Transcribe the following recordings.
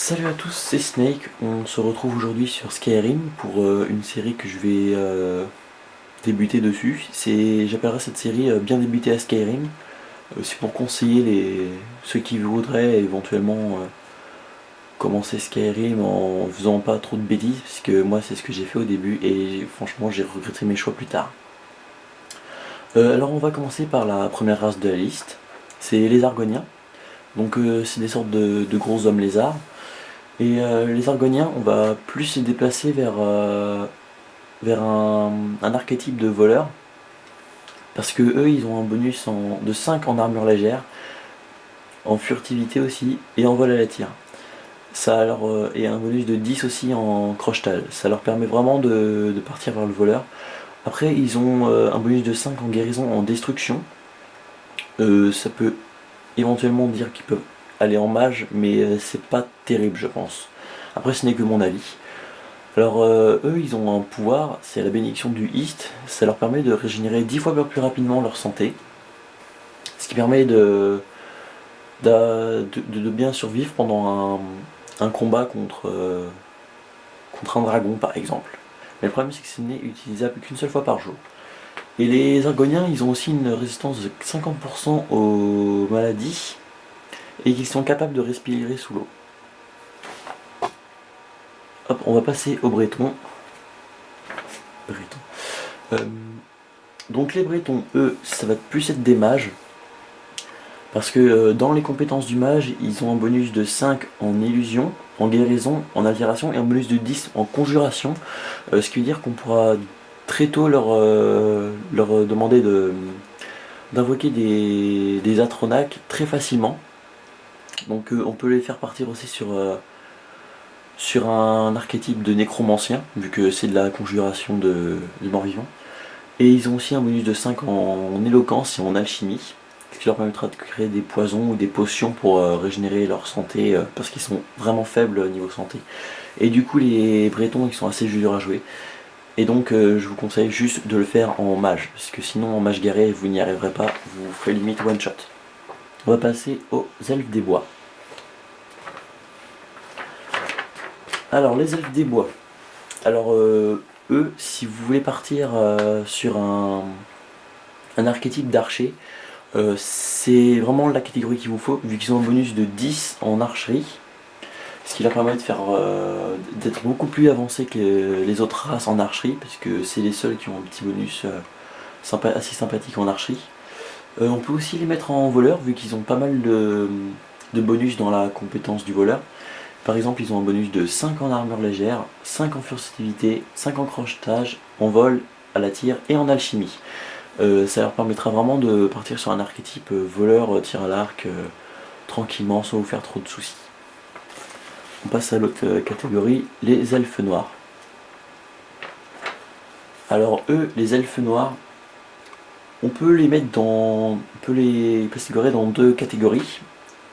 Salut à tous, c'est Snake. On se retrouve aujourd'hui sur Skyrim pour une série que je vais débuter dessus. J'appellerai cette série Bien débuter à Skyrim. C'est pour conseiller ceux qui voudraient éventuellement commencer Skyrim en faisant pas trop de bêtises, parce que moi c'est ce que j'ai fait au début et franchement j'ai regretté mes choix plus tard. Alors on va commencer par la première race de la liste, c'est les Argoniens. Donc c'est des sortes de gros hommes lézards. Et les Argoniens, on va plus se déplacer vers un archétype de voleur. Parce que eux, ils ont un bonus de 5 en armure légère, en furtivité aussi, et en vol à la tire. Et un bonus de 10 aussi en crochetage. Ça leur permet vraiment de partir vers le voleur. Après, ils ont un bonus de 5 en guérison en destruction. Ça peut éventuellement dire qu'ils peuvent aller en mage, mais c'est pas terrible, je pense. Après, ce n'est que mon avis. Alors eux ils ont un pouvoir, c'est la bénédiction du East, ça leur permet de régénérer 10 fois plus rapidement leur santé, ce qui permet de bien survivre pendant un combat contre un dragon par exemple. Mais le problème c'est que ce n'est utilisable qu'une seule fois par jour. Et les Argoniens ils ont aussi une résistance de 50% aux maladies et qu'ils sont capables de respirer sous l'eau. Hop, on va passer aux Bretons. Euh, donc les Bretons, eux, ça va plus être des mages. Parce que dans les compétences du mage, ils ont un bonus de 5 en illusion, en guérison, en altération et un bonus de 10 en conjuration. Ce qui veut dire qu'on pourra très tôt leur demander d'invoquer des Atronach très facilement. Donc on peut les faire partir aussi sur un archétype de nécromancien, vu que c'est de la conjuration de mort-vivant. Et ils ont aussi un bonus de 5 en éloquence et en alchimie, ce qui leur permettra de créer des poisons ou des potions pour régénérer leur santé, parce qu'ils sont vraiment faibles au niveau santé. Et du coup les Bretons ils sont assez durs à jouer. Et donc je vous conseille juste de le faire en mage, parce que sinon en mage guerrier vous n'y arriverez pas, vous ferez limite one shot. On va passer aux elfes des bois. Alors les elfes des bois. Alors eux, si vous voulez partir sur un archétype d'archer, c'est vraiment la catégorie qu'il vous faut, vu qu'ils ont un bonus de 10 en archerie, ce qui leur permet d'être beaucoup plus avancés que les autres races en archerie, parce que c'est les seuls qui ont un petit bonus assez sympathique en archerie. On peut aussi les mettre en voleur, vu qu'ils ont pas mal de bonus dans la compétence du voleur. Par exemple, ils ont un bonus de 5 en armure légère, 5 en furtivité, 5 en crochetage, en vol, à la tire et en alchimie. Ça leur permettra vraiment de partir sur un archétype voleur, tir à l'arc, tranquillement, sans vous faire trop de soucis. On passe à l'autre catégorie, les elfes noirs. Alors eux, les elfes noirs, on peut les catégorer dans deux catégories,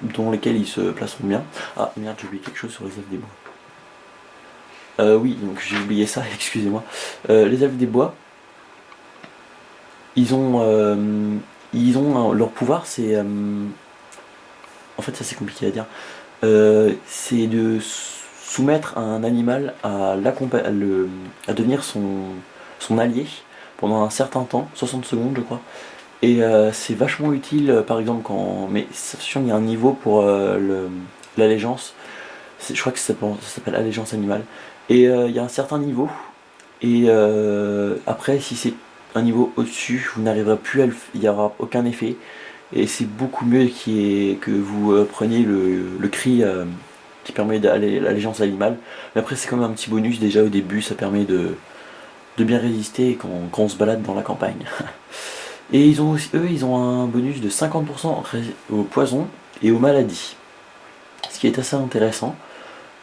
dans lesquelles ils se placeront bien. Ah merde, j'ai oublié quelque chose sur les elfes des bois. Oui, donc j'ai oublié ça, excusez-moi. Les elfes des bois, ils ont leur pouvoir, c'est en fait ça c'est compliqué à dire. C'est de soumettre un animal à devenir son allié pendant un certain temps, 60 secondes je crois. Et c'est vachement utile par exemple mais sachant qu'il y a un niveau pour l'allégeance. Je crois que ça s'appelle allégeance animale. Et il y a un certain niveau. Et après si c'est un niveau au-dessus, vous n'arriverez plus il n'y aura aucun effet. Et c'est beaucoup mieux que vous preniez le cri qui permet d'aller l'allégeance animale. Mais après c'est quand même un petit bonus déjà au début, ça permet de bien résister quand on se balade dans la campagne. Et eux ils ont un bonus de 50% au poison et aux maladies. Ce qui est assez intéressant.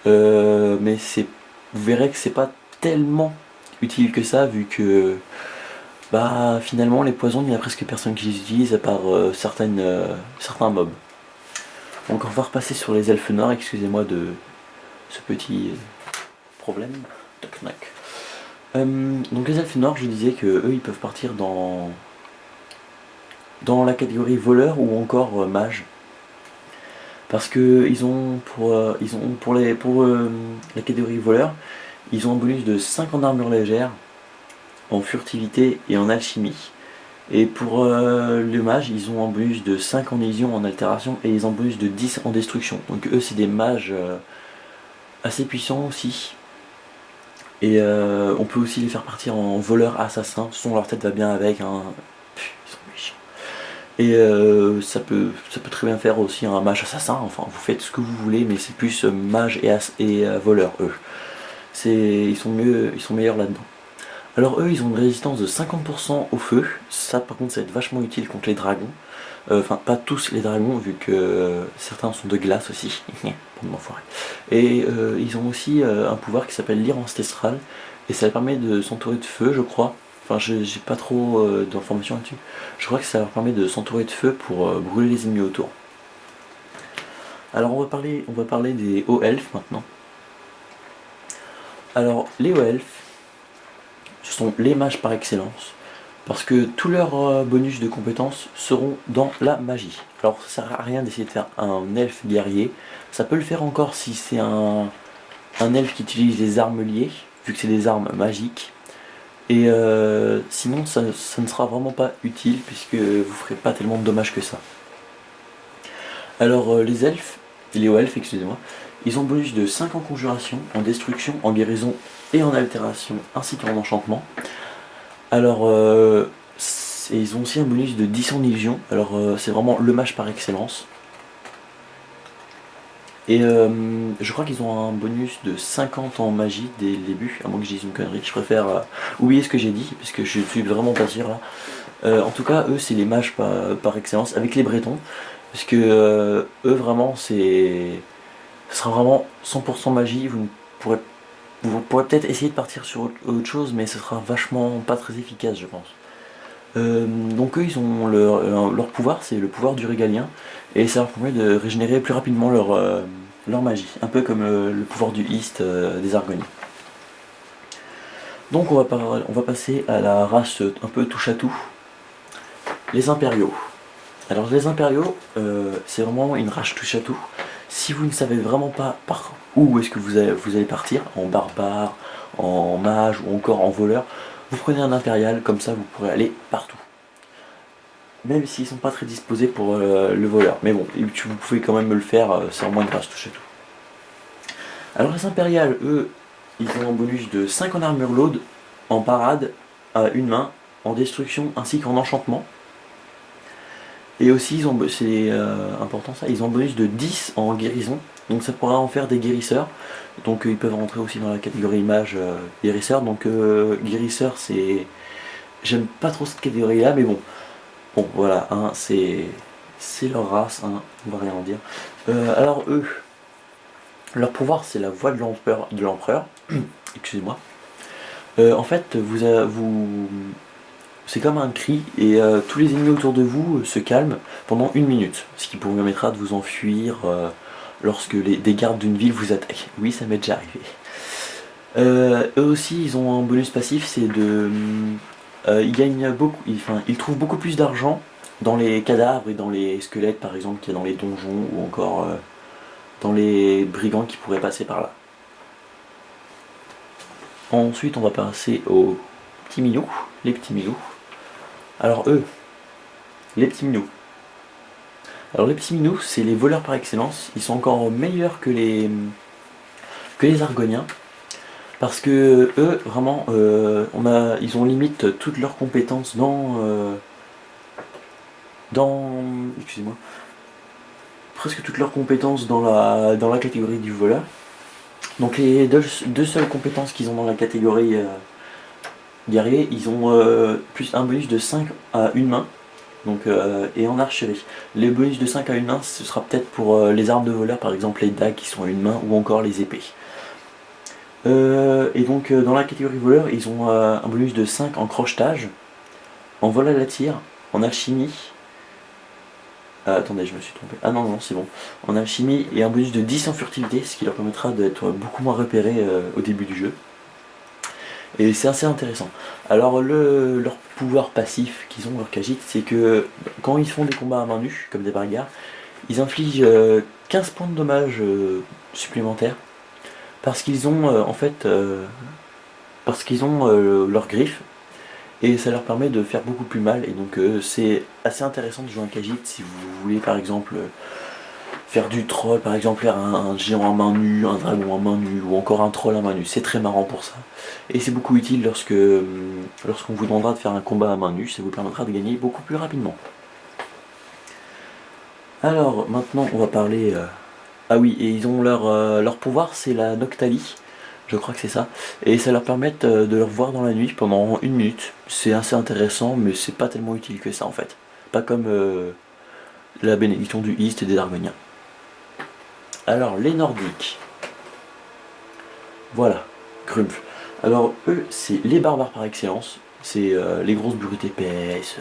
Mais vous verrez que c'est pas tellement utile que ça, vu que finalement les poisons, il y a presque personne qui les utilise à part certains mobs. Donc on va repasser sur les elfes noirs, excusez-moi de ce petit problème. Toc toc. Donc les elfes noirs, je disais que eux ils peuvent partir dans la catégorie voleur ou encore mage. Parce que pour la catégorie voleur, ils ont un bonus de 5 en armure légère, en furtivité et en alchimie. Et pour le mage, ils ont un bonus de 5 en illusion, en altération, et ils ont un bonus de 10 en destruction. Donc eux, c'est des mages assez puissants aussi. Et on peut aussi les faire partir en voleur assassin. De toute façon, leur tête va bien avec. Hein. Ils sont méchants. Et ça peut très bien faire aussi un mage assassin. Enfin, vous faites ce que vous voulez, mais c'est plus mage et voleur, eux. Ils sont meilleurs là-dedans. Alors eux, ils ont une résistance de 50% au feu. Ça, par contre, ça va être vachement utile contre les dragons. Enfin, pas tous les dragons, vu que certains sont de glace aussi. Bon, m'enfoirer. Et ils ont aussi un pouvoir qui s'appelle l'ire ancestrale. Et ça leur permet de s'entourer de feu, je crois. Enfin, j'ai pas trop d'informations là-dessus. Je crois que ça leur permet de s'entourer de feu pour brûler les ennemis autour. Alors on va parler des hauts elfes maintenant. Alors les hauts elfes, ce sont les mages par excellence. Parce que tous leurs bonus de compétences seront dans la magie. Alors ça sert à rien d'essayer de faire un elfe guerrier. Ça peut le faire encore si c'est un elfe qui utilise des armes liées, vu que c'est des armes magiques. Et sinon ça ne sera vraiment pas utile, puisque vous ferez pas tellement de dommages que ça. Alors les hauts elfes, excusez-moi, ils ont bonus de 5 en conjuration, en destruction, en guérison et en altération, ainsi qu'en enchantement. Alors, ils ont aussi un bonus de 10 en illusion. Alors, c'est vraiment le mage par excellence. Et je crois qu'ils ont un bonus de 50 en magie dès le début, à moins que je dise une connerie. Je préfère oublier ce que j'ai dit, parce que je suis vraiment pas sûr là. En tout cas, eux, c'est les mages par excellence, avec les Bretons. Parce que eux, vraiment, ce sera vraiment 100% magie. Vous pourrez peut-être essayer de partir sur autre chose, mais ce sera vachement pas très efficace, je pense. Donc eux, ils ont leur pouvoir, c'est le pouvoir du régalien, et ça leur permet de régénérer plus rapidement leur magie, un peu comme le pouvoir du East des Argoniens. Donc on va passer à la race un peu touche à tout, les impériaux. Alors les impériaux, c'est vraiment une race touche à tout. Si vous ne savez vraiment pas par où est-ce que vous allez partir, en barbare, en mage ou encore en voleur, vous prenez un impérial, comme ça vous pourrez aller partout. Même s'ils sont pas très disposés pour le voleur. Mais bon, vous pouvez quand même le faire sans moins de grâce touche à tout. Alors les impériales, eux, ils ont un bonus de 5 en armure lourde, en parade, à une main, en destruction ainsi qu'en enchantement. Et aussi, c'est important ça, ils ont un bonus de 10 en guérison, donc ça pourra en faire des guérisseurs. Donc ils peuvent rentrer aussi dans la catégorie mage guérisseur. Donc guérisseur, j'aime pas trop cette catégorie là, mais bon. Bon voilà, hein, c'est leur race, hein, on va rien en dire. Alors eux, leur pouvoir c'est la voix de l'empereur. Excusez-moi. En fait, c'est comme un cri, et tous les ennemis autour de vous se calment pendant 1 minute, ce qui vous permettra de vous enfuir lorsque des gardes d'une ville vous attaquent. Oui, ça m'est déjà arrivé. Eux aussi, ils ont un bonus passif, c'est ils gagnent beaucoup, ils trouvent beaucoup plus d'argent dans les cadavres et dans les squelettes, par exemple, qu'il y a dans les donjons ou encore dans les brigands qui pourraient passer par là. Ensuite, on va passer aux petits minous, les petits minous. Alors eux, les petits minous. Alors les petits minous, c'est les voleurs par excellence. Ils sont encore meilleurs que les Argoniens. Parce que eux, vraiment, ils ont limite toutes leurs compétences excusez-moi, presque toutes leurs compétences dans la catégorie du voleur. Donc les deux seules compétences qu'ils ont dans la catégorie guerrier, ils ont plus un bonus de 5 à une main, donc, et en archerie. Les bonus de 5 à une main, ce sera peut-être pour les armes de voleur, par exemple les dagues qui sont à une main, ou encore les épées. Et donc dans la catégorie voleur, ils ont un bonus de 5 en crochetage, en vol à la tire, en alchimie. Attendez, je me suis trompé. Ah non, c'est bon. En alchimie et un bonus de 10 en furtivité, ce qui leur permettra d'être beaucoup moins repérés au début du jeu. Et c'est assez intéressant. Alors leur pouvoir passif qu'ils ont, leur Khajiit, c'est que quand ils font des combats à main nue, comme des bagarres, ils infligent 15 points de dommage supplémentaires parce qu'ils ont leurs griffes et ça leur permet de faire beaucoup plus mal. Et donc c'est assez intéressant de jouer un Khajiit si vous voulez par exemple faire du troll, par exemple faire un géant à main nue, un dragon à main nue ou encore un troll à main nue. C'est très marrant pour ça. Et c'est beaucoup utile lorsqu'on vous demandera de faire un combat à main nue, ça vous permettra de gagner beaucoup plus rapidement. Alors maintenant on va parler... Ah oui, et ils ont leur pouvoir, c'est la Noctalie. Je crois que c'est ça. Et ça leur permet de le voir dans la nuit pendant 1 minute. C'est assez intéressant, mais c'est pas tellement utile que ça en fait. Pas comme la bénédiction du East et des Argoniens. Alors, les Nordiques. Voilà, Grumpf. Alors, eux, c'est les barbares par excellence. C'est les grosses brutes épaisses.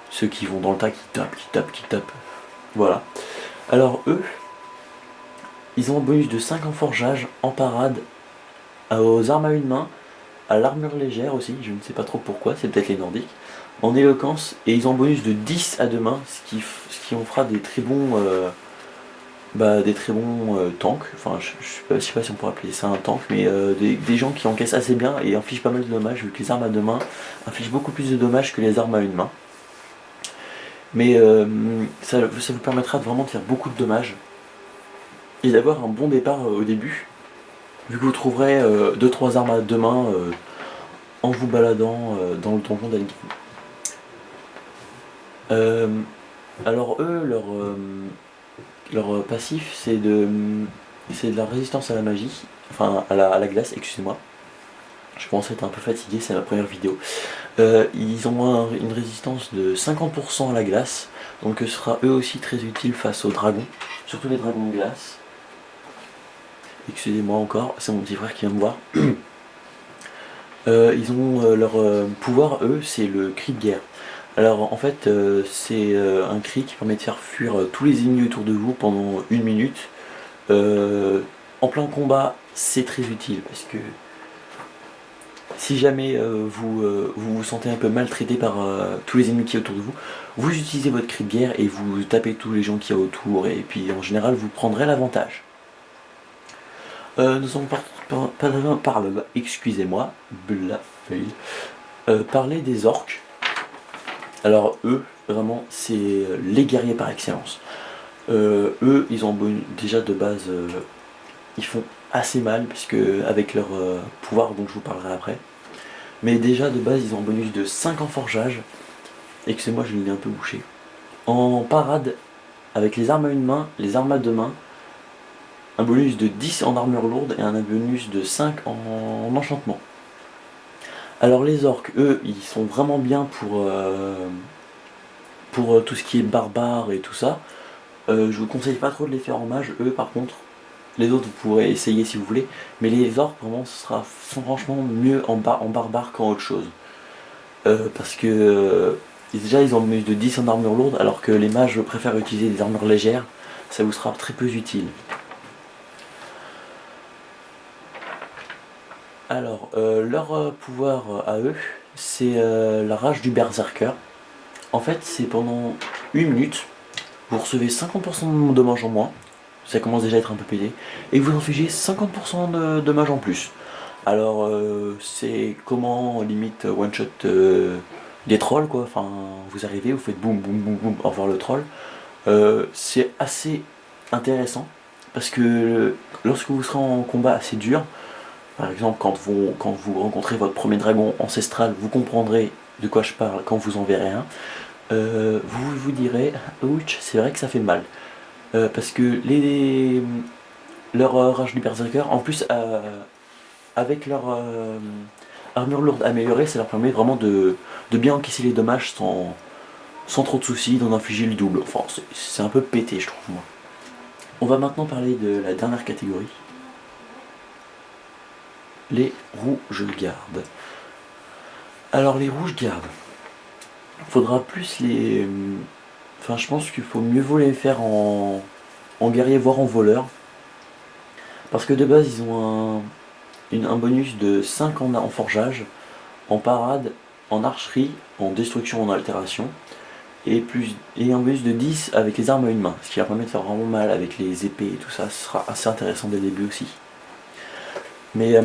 Ceux qui vont dans le tas, qui tapent. Voilà. Alors, eux, ils ont un bonus de 5 en forgeage, en parade, aux armes à une main, à l'armure légère aussi, je ne sais pas trop pourquoi, c'est peut-être les Nordiques, en éloquence, et ils ont un bonus de 10 à deux mains, ce qui en fera des très bons, tanks. Enfin, je sais pas si on pourrait appeler ça un tank, mais des gens qui encaissent assez bien et infligent pas mal de dommages, vu que les armes à deux mains infligent beaucoup plus de dommages que les armes à une main. Mais ça vous permettra vraiment de faire beaucoup de dommages et d'avoir un bon départ au début, vu que vous trouverez 2-3 armes à deux mains en vous baladant dans le donjon d'Elgin. Alors eux, leur passif, c'est de la résistance à la magie, enfin à la glace, excusez-moi. Je commence à être un peu fatigué, c'est ma première vidéo. Ils ont une résistance de 50% à la glace, donc ce sera eux aussi très utile face aux dragons, surtout les dragons de glace. Excusez-moi encore, c'est mon petit frère qui vient me voir. Ils ont leur pouvoir, eux, c'est le cri de guerre. Alors en fait, c'est un cri qui permet de faire fuir tous les ennemis autour de vous pendant 1 minute. En plein combat, c'est très utile parce que si jamais vous sentez un peu maltraité par tous les ennemis qui sont autour de vous, vous utilisez votre cri de guerre et vous tapez tous les gens qui y a autour, et puis en général vous prendrez l'avantage. Nous allons excusez-moi, parler des orques. Alors eux, vraiment, c'est les guerriers par excellence. Eux, ils ont déjà de base, ils font assez mal, puisque avec leur pouvoir dont je vous parlerai après. Mais déjà de base, ils ont un bonus de 5 en forgeage. Excusez-moi, je l'ai un peu bouché. En parade, avec les armes à une main, les armes à deux mains, un bonus de 10 en armure lourde et un bonus de 5 en enchantement. Alors les orques, eux, ils sont vraiment bien pour tout ce qui est barbare et tout ça. Je vous conseille pas trop de les faire en mage, eux par contre. Les autres vous pourrez essayer si vous voulez, mais les orques vraiment ce sera franchement mieux en barbare qu'en autre chose. Parce que déjà ils ont un bonus de 10 en armure lourde, alors que les mages préfèrent utiliser des armures légères, ça vous sera très peu utile. Alors leur pouvoir à eux, c'est la rage du berserker. En fait c'est pendant 1 minute, vous recevez 50% de dommages en moins, ça commence déjà à être un peu pété, et vous infligez 50% de dommages en plus. Alors c'est comment limite one shot des trolls quoi, enfin vous arrivez, vous faites boum boum boum boum, au revoir le troll. C'est assez intéressant, parce que lorsque vous serez en combat assez dur, par exemple quand vous rencontrez votre premier dragon ancestral, vous comprendrez de quoi je parle quand vous en verrez un. Vous direz, ouch, c'est vrai que ça fait mal. Parce que leur rage du berserker, en plus avec leur armure lourde améliorée, ça leur permet vraiment de bien encaisser les dommages sans trop de soucis, d'en infliger le double. Enfin, c'est un peu pété, je trouve, moi. On va maintenant parler de la dernière catégorie. Les rouges-gardes. Alors les rouges-gardes, faudra plus les... Enfin je pense qu'il faut mieux vaut les faire en guerrier voire en voleur. Parce que de base ils ont un bonus de 5 en forgeage, en parade, en archerie, en destruction, en altération. et un bonus de 10 avec les armes à une main, ce qui va permettre de faire vraiment mal avec les épées et tout ça. Ce sera assez intéressant dès le début aussi. Mais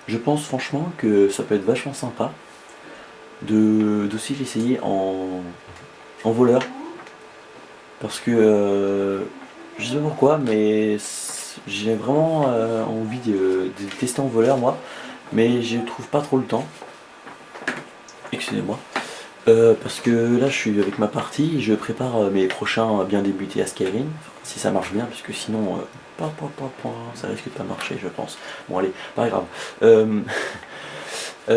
je pense franchement que ça peut être vachement sympa d'aussi l'essayer en voleur. Parce que je sais pas pourquoi, mais j'ai vraiment envie de tester en voleur moi, mais je trouve pas trop le temps. Excusez-moi. Parce que là je suis avec ma partie, je prépare mes prochains bien débuter à Skyrim, enfin, si ça marche bien, parce que sinon ça risque de pas marcher je pense. Bon allez, pas grave.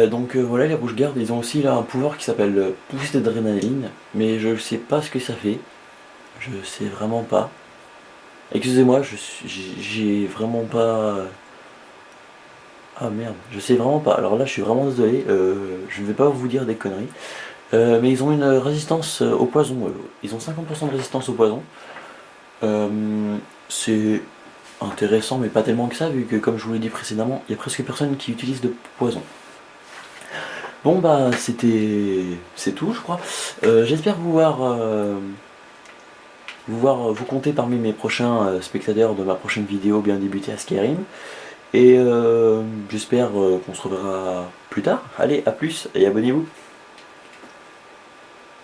Donc voilà, les rouges-gardes, ils ont aussi là un pouvoir qui s'appelle poussée d'adrénaline, mais je sais pas ce que ça fait, je sais vraiment pas. Excusez-moi, j'ai vraiment pas... Ah merde, je sais vraiment pas. Alors là, je suis vraiment désolé, je ne vais pas vous dire des conneries. Mais ils ont une résistance au poison. Ils ont 50% de résistance au poison. C'est intéressant, mais pas tellement que ça, vu que, comme je vous l'ai dit précédemment, il y a presque personne qui utilise de poison. Bon bah, c'est tout, je crois. J'espère vous compter parmi mes prochains spectateurs de ma prochaine vidéo bien débutée à Skyrim. Et j'espère qu'on se reverra plus tard. Allez, à plus et abonnez-vous.